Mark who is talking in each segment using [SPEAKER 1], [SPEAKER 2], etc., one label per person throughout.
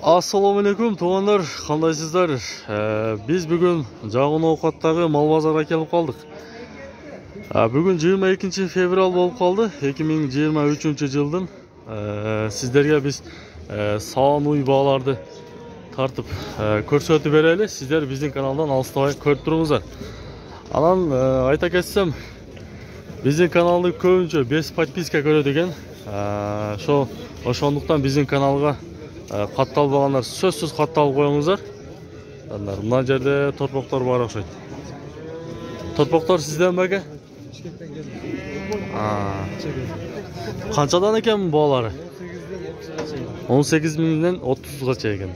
[SPEAKER 1] Assalomu alaykum tuğanlar, qandaysizlar? Biz bugün Jag'un ovqatdagi mol bozoriga kelib qoldik. Bugün 22 fevral bo'lib qoldi 2023-yildan. Sizlarga biz son uy bog'larni tartib ko'rsatib beraylik. Sizlar bizning kanaldan alыстабай ko'rib turingizlar. Anan ayta ketsem, bizning kanalni ko'pincha 5 подписка ko'radigan. Oşonduqtan bizning kanalga qattal bo'lganlar so'zsiz qattal qo'yingizlar. Mına yerde torpaqlar var o'xshaydi. Torpaqlar sizden mi aka? Qanchadan ekan bu bolalar? 18 mingdan 30 gacha ekan.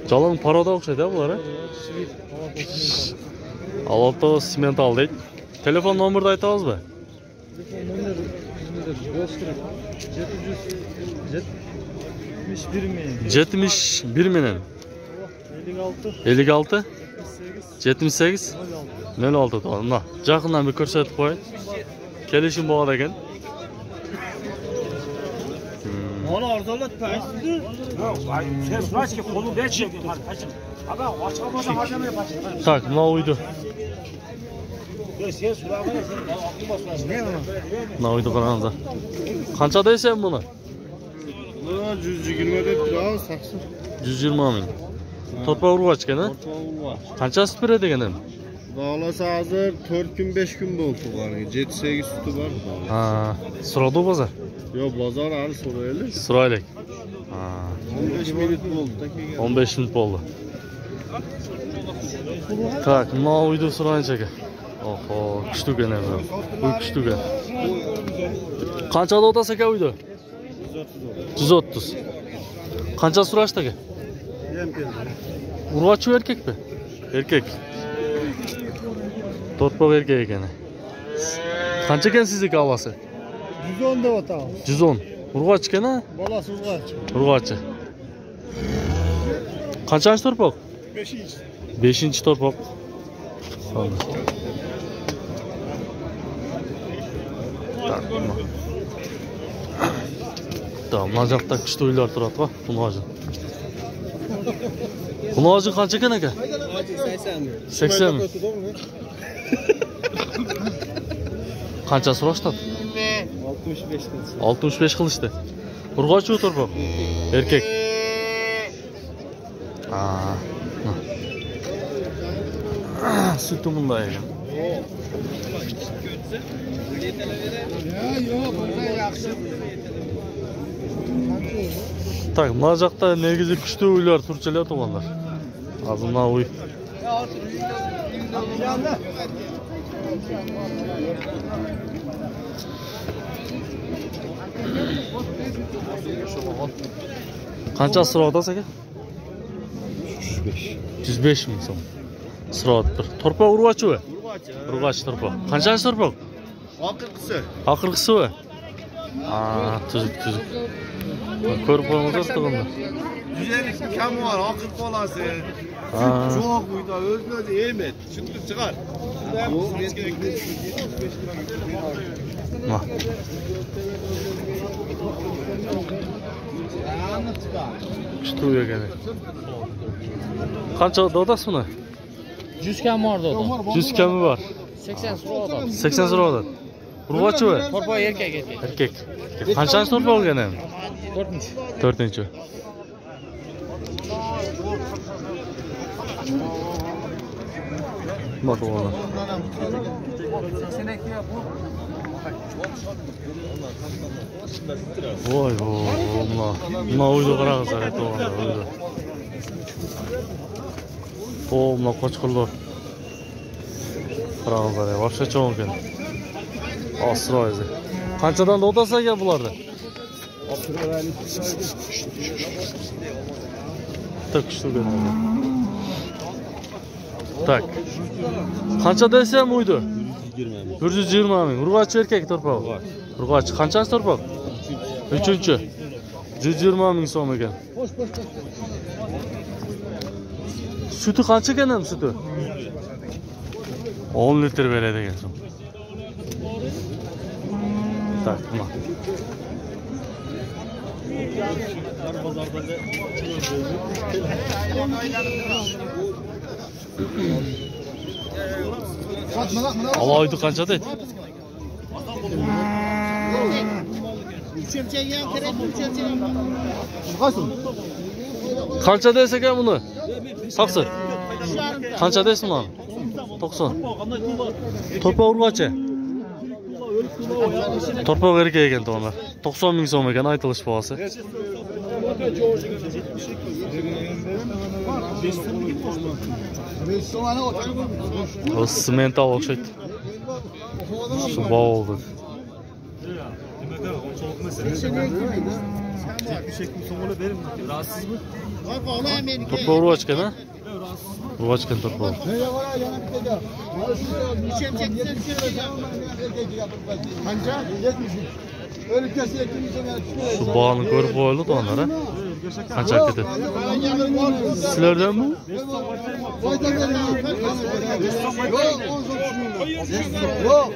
[SPEAKER 1] Jalon paroda o'xshaydi bular. Alotto sement aldı. Telefon numarını aytamiz mı? 71 minin 56 78 06 doğru. Жақыннан bir ko'rsatib qo'ying. Kelishim bor ekan.
[SPEAKER 2] Onu arzonlat paysiz. Sen suraçki qo'lni bechi. Aga ochqamoda harjamay pachi.
[SPEAKER 1] Tak, mana uydu.
[SPEAKER 2] Sen surag'ini sen oqib boslasang. Ne bu?
[SPEAKER 1] Mana uydu qarangizlar. Qancha deysan buni?
[SPEAKER 3] 120 deb turamiz,
[SPEAKER 1] 120 ming. Torpaq urg'ach ekan, ha? Qanchasi beradi ekan endi?
[SPEAKER 3] Dağlasa hazır 4 gün 5 gün bo'ldi var. 7-8 sütü var.
[SPEAKER 1] Ha, so'radi bozor.
[SPEAKER 3] Yo, bozor hali so'raylik.
[SPEAKER 1] So'raylik. Ha,
[SPEAKER 3] 15 minut bo'ldi da kelgan.
[SPEAKER 1] 15 minut bo'ldi. Tak, mana uydu so'raychi aka. Oho, kuchli ekan endi. Uy kuchli ekan. Qanchada o'tasiz aka uyda? 130. Qancha so'rashdi aka? Urg'ochi erkak mi? Erkak. Torpaq erkak ekan. Qancha ekan sizniki avvasi?
[SPEAKER 3] 110 deb o'tamiz.
[SPEAKER 1] 110. Urg'ochi ekan, ha?
[SPEAKER 3] Bolasi urg'ochi.
[SPEAKER 1] Urg'ochi. Qanchasi torpaq? 5-chi torpaq. Tamam, mana yoqda kuchli uylar turadi-ku, Xunojin. Xunojin qancha ekan aka? 80 ming. Qancha so'rashdi? 65 qilishdi. Urg'ochi torpaq. Erkak. Sütü bunda ekan. Tak, mana yoqda negizi kuchli uylar turchalar to'g'anlar. Azimdan uy. Qancha so'rayapsiz aka? 105 ming so'm. So'rayapti. Torpaq urg'ochimi? Urg'ochi torpaq. Qanchasi torpaq? Oxirgisi. Tuzuk. Ko'rib qo'yingizlar to'g'anda.
[SPEAKER 3] 150 kam var, oqib qolasi. Çok uyda o'z-o'zi emet. Shunga chiqar.
[SPEAKER 1] Kuchli uy ekan. Qancha dodasi buni?
[SPEAKER 2] 100 kam var dedi.
[SPEAKER 1] 100 kami var.
[SPEAKER 2] 80 so'radi.
[SPEAKER 1] 80 so'radi. Urg'ochimi?
[SPEAKER 2] Torpaq erkak.
[SPEAKER 1] Erkak. Qanchasi torpaq olgan endi? 4-chi. Bak oğlum. Vay buna uydu qarağızlar etti oğlum. Buna qo'chqirlar. Qarağızlar ya, vapsha cho'ng ekan. Asroyzi. Qanchadan o'tasiz ekan bularni? Tak kuchli ekan. Tak. Qancha desam uydu? 120 ming. Urg'ochi erkak torpaq. Urg'ochi. Qanchasi torpaq? 3-chi. 120 ming so'm ekan. Sütü qancha ekan ham sütü? 10 litr beradi ekan so'm. Tak, mana. Aloydi qancha deydi? Qancha deysiz ekan buni? Saqsi. Qancha deysiz buni? 90. Torpa urg'acha. Torpa erkak ekan to'g'rilar. 90 ming so'm ekan aytilish bahosi. O simental o'xshaydi. Shu bo'ldi. Torpa urg'achkan ha? Urg'achkan torpa. Şu bağını ko'rib qo'yildi to'g'rilar ha? Qancha ketadi? Sizlardan bu?
[SPEAKER 4] Yo'q.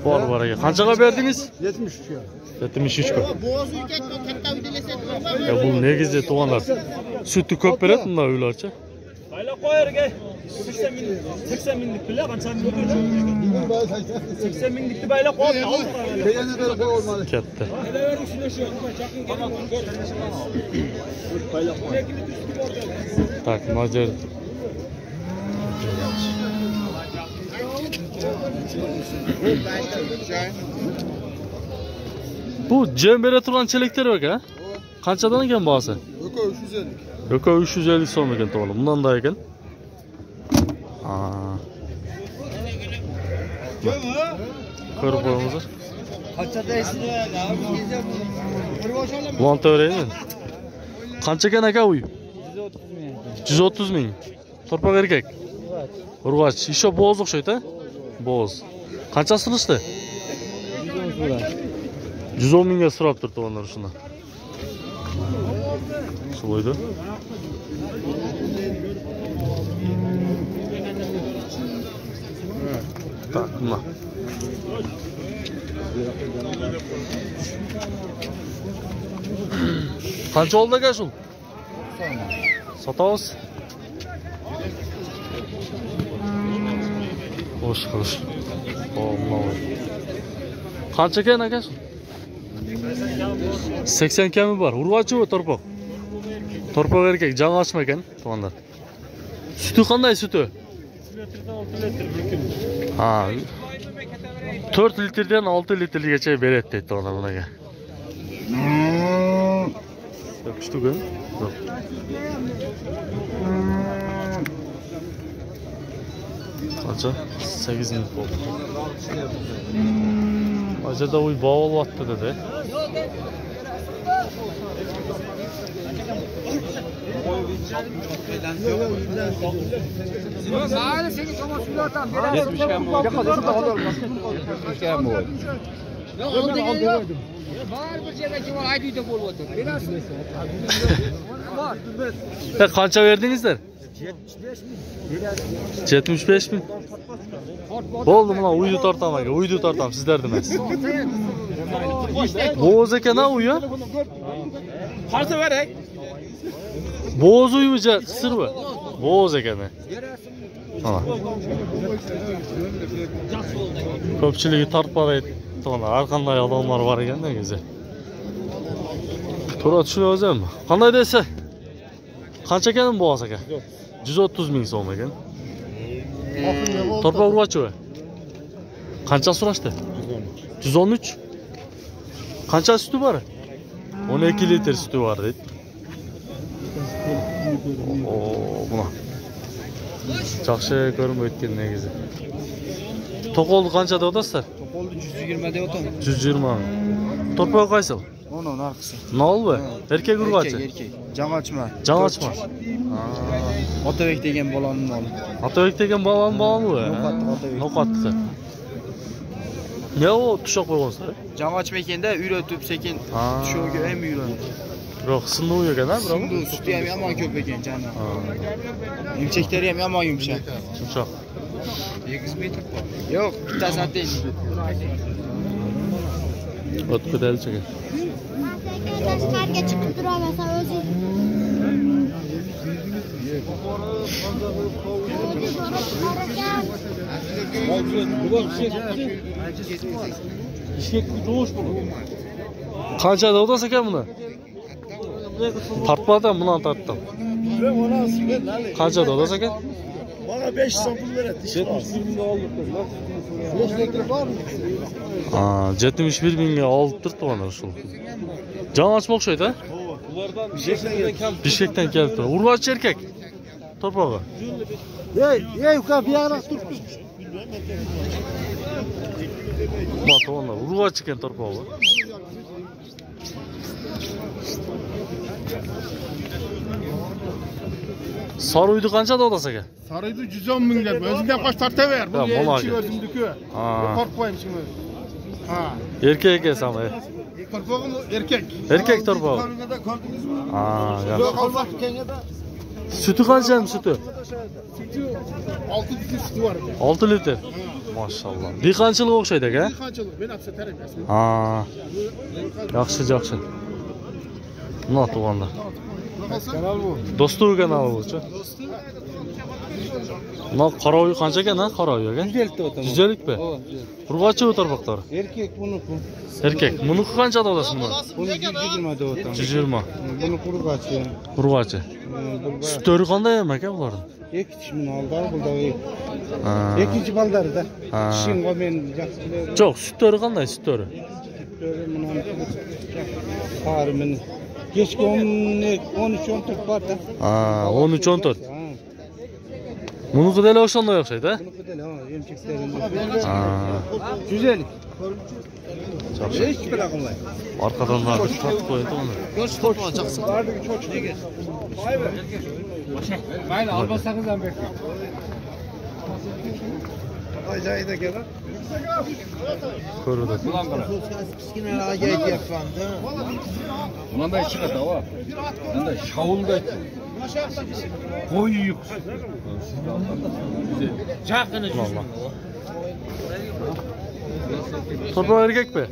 [SPEAKER 1] Bor aka. Qanchaga berdingiz?
[SPEAKER 4] 73 ga.
[SPEAKER 1] 73 ga. Ya bu negizde to'g'rilar. Sütü ko'p beradi bunda uylarcha.
[SPEAKER 5] Bayla qo'yarga 80 minglik pilla qancha ming 80 minglikni bayla qo'yib
[SPEAKER 1] Katta. Tak, Macar. Bu cembere turan çelekler bak ha? Qanchadan ekan bahsi?
[SPEAKER 4] Yo'q, 350.
[SPEAKER 1] Yo'q, 350 so'm ekan to'g'ri. Bundan da ekan. Ko'rib qo'yamiz.
[SPEAKER 4] Qancha deysizlar?
[SPEAKER 1] Lanta o'raydi. Qancha ekan aka uy? 130 ming. Torpaq erkak. Urg'ach. Isho bo'z o'xshaydi, ha? Bo'z. Qancha sulishdi? 110 mingga so'rab turibdi onlar shuni. Şulaydı. Takma. Qancha oldu aka shul? Sotamiz. Xo'sh, xo'sh. Olmay. Qancha ekan aka shul? 80 kami var. Urg'achi bu torpaq. Torpaq erkak, jan ochma ekan to'g'rilar. Suti qanday suti? 4 litrdan 6 litrgacha beradi deydi to'g'rilar bunaga. Yo'q. Qancha? 8 ming bo'ldi. Acaba uy bağlattı dedi. Kaça verdinizler? 75 bin. Oldu mu lan? Uydu tartam aga. Uydu tartam sizler demez. Boğaz eken ha uyu?
[SPEAKER 5] Harsa verek.
[SPEAKER 1] Boğaz uyu mu? Kısır mı? Boğaz eken ha. Köpçülüğü tartparaydı. Arkanday adamlar var eken ne güzel. Tura düşünüyoruz değil mi? Kanday dese? Kança eken boğaz eken? 130 ming so'm ekan. Torpaq urg'achi bu. Qancha so'rashdi? 113. Qancha suti bor? 12 litr suti bor deydi. Buna. Yaxshi ko'rinib o'tgan negizi. To'qoldi qancha deyapsizlar?
[SPEAKER 4] To'qoldi 120 deyapman.
[SPEAKER 1] 120. Torpaq qaysi?
[SPEAKER 4] Ono narxisi.
[SPEAKER 1] Nol bu? Erkak urg'achi.
[SPEAKER 4] Erkak. Jan ochma.
[SPEAKER 1] Jan ochma.
[SPEAKER 4] Otabek degan bolaning moli.
[SPEAKER 1] Otabek degan bolaning moli bu.
[SPEAKER 4] Otabek.
[SPEAKER 1] Noqatdi. Ne o tuşak qo'ygansizlar?
[SPEAKER 4] Jan ochma ekanda uyratib sekin tushoga ham uylandi.
[SPEAKER 1] Biroq sinni uy ekan-a, biroq.
[SPEAKER 4] Suti ham yomon ko'p ekan jani. Yumshaklari ham yomon yumshoq.
[SPEAKER 1] Yumshoq.
[SPEAKER 4] Yo'q, bittasi attaydi.
[SPEAKER 1] Ötkü deli çeker.
[SPEAKER 6] Tashqariga chiqib turaversa o'zi.
[SPEAKER 1] Qanchada o'tasa ekan buni? Tartmadim, buni tartdim. Qanchada o'tasa ekan?
[SPEAKER 3] Bana 500 pul veradi. 71 bin aldık.
[SPEAKER 1] 71 mingga olib turibdi mana shu. Jon ochmoq o'xshaydi, ha?
[SPEAKER 3] Bunlardan
[SPEAKER 1] Bishkekdan kelibdi. Urg'ochi erkak. Torpog'i.
[SPEAKER 4] Ey uka bir yana dur.
[SPEAKER 1] Mana to'g'ri, urg'ochi ekan torpog'i. Sarıydı qanchada o'tasa ekan?
[SPEAKER 4] Sarıydı 110 bin deb. O'zingdan qo'sh tortaver. Bu
[SPEAKER 1] mo'maga.
[SPEAKER 4] yerchi o'zimniki. Qo'rqmayman shuni. Ha.
[SPEAKER 1] Erkak ekansan, ey.
[SPEAKER 4] Torpog'im erkak.
[SPEAKER 1] Erkak torpog'i. Yaxshi. Sütü qanchami sütü?
[SPEAKER 4] 6 litr sütü var.
[SPEAKER 1] 6 litr. Maşallah. Dehqonchilik o'xshaydi aka?
[SPEAKER 4] Dehqonchilik, men hafsa tarbiyasi.
[SPEAKER 1] Yaxshi, yaxshi. Mana to'g'anda.
[SPEAKER 4] Kanal bu.
[SPEAKER 1] Do'stu kanalı bu-chi. Mana qarovi qancha ekan, ha? Qarovi aka?
[SPEAKER 4] 150 ta o'taman.
[SPEAKER 1] 150 mi? Urg'ochi o'tarmoqlar.
[SPEAKER 4] Erkak buniki.
[SPEAKER 1] Erkak. Buniki qanchada o'tasiz buni?
[SPEAKER 4] Buni 120 da o'taman.
[SPEAKER 1] 120.
[SPEAKER 4] Buni qurg'achi.
[SPEAKER 1] Urg'ochi. Sütleri qanday aka bularning?
[SPEAKER 4] İki kişinin aldı, burada ikinci baldarı da. Kişinin o men yaxshi bilaman.
[SPEAKER 1] Yo'q, sütleri qanday, sütleri?
[SPEAKER 4] Sütleri bunun qarimin kechki 13-14 bor da.
[SPEAKER 1] 13-14. Buniki da o'shanday o'xshaydi, ha?
[SPEAKER 4] Buniki da emchaklarimiz. 150. Hech pula qilmay.
[SPEAKER 1] Arkadan da tatib qo'ydi uni.
[SPEAKER 4] Mayli, olmasangiz ham berdim. Joyida kelib.
[SPEAKER 1] Ko'rdi.
[SPEAKER 4] Kichkinalarga aytyapman-da.
[SPEAKER 5] Bunday chiqadi, va. Bunday shovulda qo'yib. Chaqini.
[SPEAKER 1] Torpog' erkak be?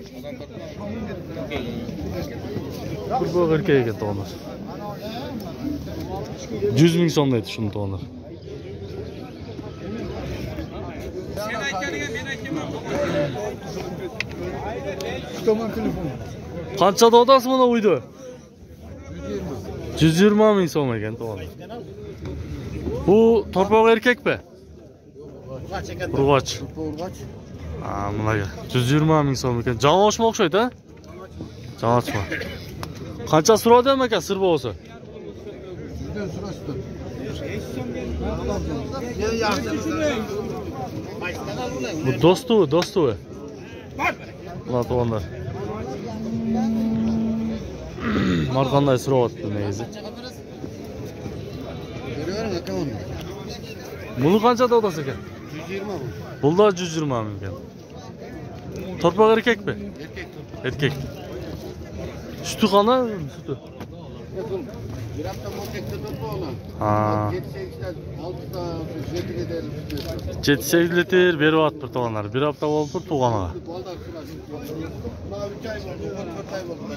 [SPEAKER 1] Torpog' erkak ekan to'g'ri. 100 ming so'm deydi shuni to'g'ri.
[SPEAKER 4] Tomon telefon.
[SPEAKER 1] Qanchada o'tasiz buni uyda? 120 ming so'm ekan to'g'ri. Bu torpog' erkak be? Urg'och. Bunaga 120 ming so'm ekan. Jon ochmoq o'xshaydi, ha? Jon ochmoq. Qancha so'radi ham aka sir bo'lsa? Bu do'stu. Mana to'g'ri. Mar qanday so'rayapti negizi? Buni qanchada o'tasiz ekan?
[SPEAKER 4] 120 bu.
[SPEAKER 1] Bunda 120 ming ekan. Torpog' erkak be? Erkak. Sütü qana? Sütü.
[SPEAKER 4] Bir hafta motekte topu
[SPEAKER 1] 7-8 litr beryapti to'g'onlar. Bir hafta bo'lib tug'anaga.
[SPEAKER 4] Balдар qiladi. 3 ay bo'ldi, 4 ay bo'ldi.